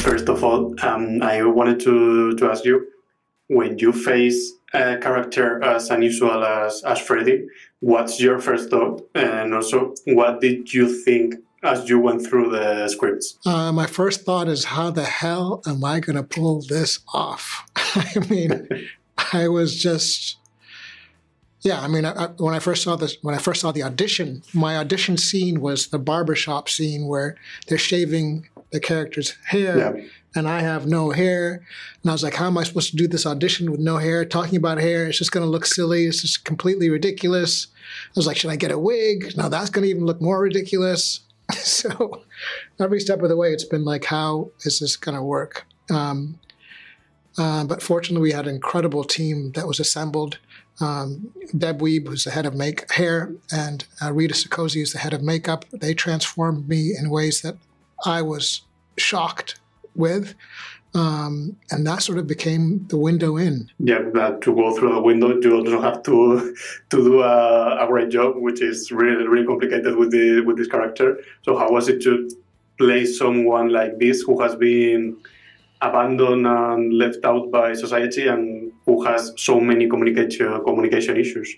First of all, I wanted to ask you, when you face a character as unusual as Freddy, what's your first thought? And also, what did you think as you went through the scripts? My first thought is, how the hell am I going to pull this off? I mean, I was just... Yeah, I mean, when I first saw the audition, my audition scene was the barbershop scene where they're shaving the character's hair, and I have no hair. And I was like, how am I supposed to do this audition with no hair? Talking about hair, it's just going to look silly. It's just completely ridiculous. I was like, should I get a wig? No, that's going to even look more ridiculous. So every step of the way, it's been like, how is this going to work? But fortunately, we had an incredible team that was assembled. Deb Weeb, who's the head of hair, and Rita Sikosi, who's the head of makeup. They transformed me in ways that I was shocked with. And that sort of became the window in. Yeah, that to go through the window, you also have to do a great job, which is really, really complicated with this character. So how was it to play someone like this who has been abandoned and left out by society and who has so many communication issues?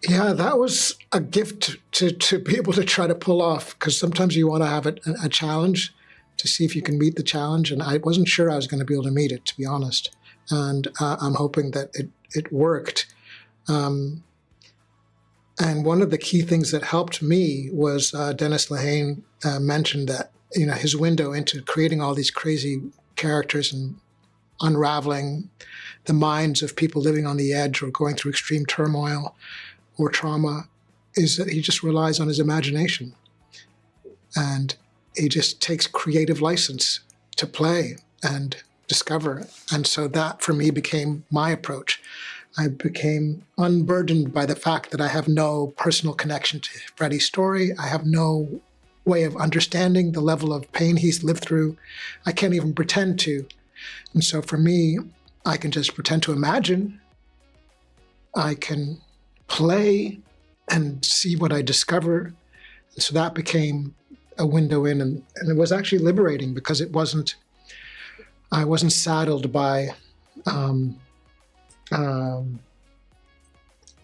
Yeah, that was a gift to be able to try to pull off, because sometimes you want to have a challenge to see if you can meet the challenge, and I wasn't sure I was going to be able to meet it, to be honest. And I'm hoping that it worked. And one of the key things that helped me was Dennis Lehane mentioned that, you know, his window into creating all these crazy characters and unraveling the minds of people living on the edge or going through extreme turmoil or trauma is that he just relies on his imagination. And he just takes creative license to play and discover. And so that, for me, became my approach. I became unburdened by the fact that I have no personal connection to Freddy's story. I have no way of understanding the level of pain he's lived through. I can't even pretend to. And so for me, I can just pretend to imagine. I can play and see what I discover. And so that became a window in, and it was actually liberating, because I wasn't saddled by, I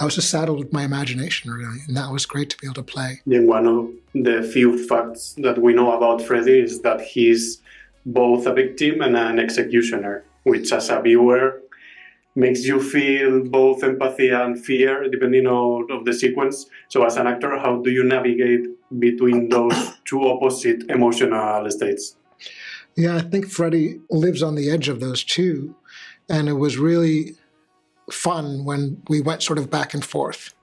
was just saddled with my imagination, really, and that was great to be able to play. Yeah, one of the few facts that we know about Freddy is that he's both a victim and an executioner, which as a viewer makes you feel both empathy and fear, depending on the sequence. So as an actor, how do you navigate between those two opposite emotional states? Yeah, I think Freddy lives on the edge of those two, and it was really fun when we went sort of back and forth.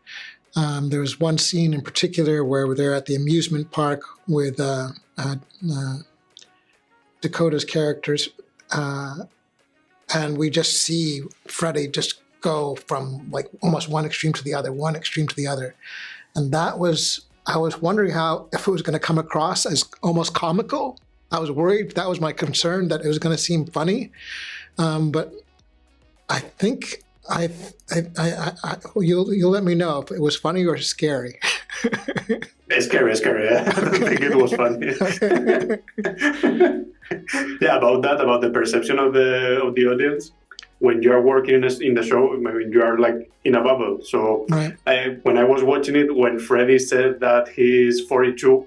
There was one scene in particular where they're at the amusement park with Dakota's characters, and we just see Freddy just go from like almost one extreme to the other. And that was, I was wondering if it was going to come across as almost comical. I was worried, that was my concern, that it was going to seem funny. But I think you'll let me know if it was funny or scary. It's scary. Yeah. I don't think it was funny. Yeah, about the perception of the audience. When you are working in the show, I mean, you are like in a bubble. So right. When I was watching it, when Freddy said that he's 42,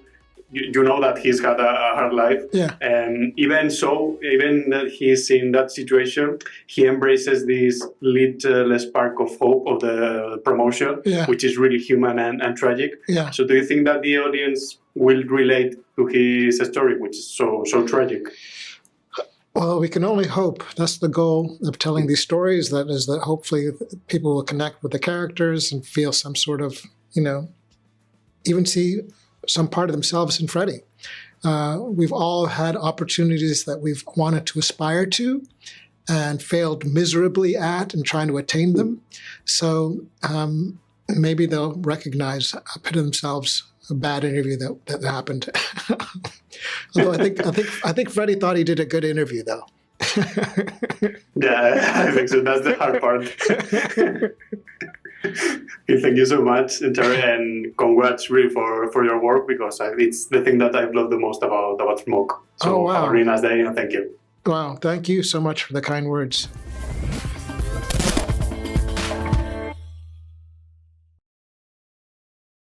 you know that he's had a hard life. Yeah. And even that he's in that situation, he embraces this little spark of hope of the promotion, which is really human and tragic. Yeah. So do you think that the audience will relate to his story, which is so tragic? Well, we can only hope. That's the goal of telling these stories, that hopefully people will connect with the characters and feel some sort of, even see some part of themselves in Freddy. We've all had opportunities that we've wanted to aspire to and failed miserably at and trying to attain them. So maybe they'll recognize a bit of themselves, a bad interview that happened. Although I think Freddy thought he did a good interview, though. Yeah, I think so. That's the hard part. Okay, thank you so much, Ntare, and congrats really for your work, because it's the thing that I've loved the most about smoke. So Oh, wow. have a really nice day, and thank you. Wow, thank you so much for the kind words.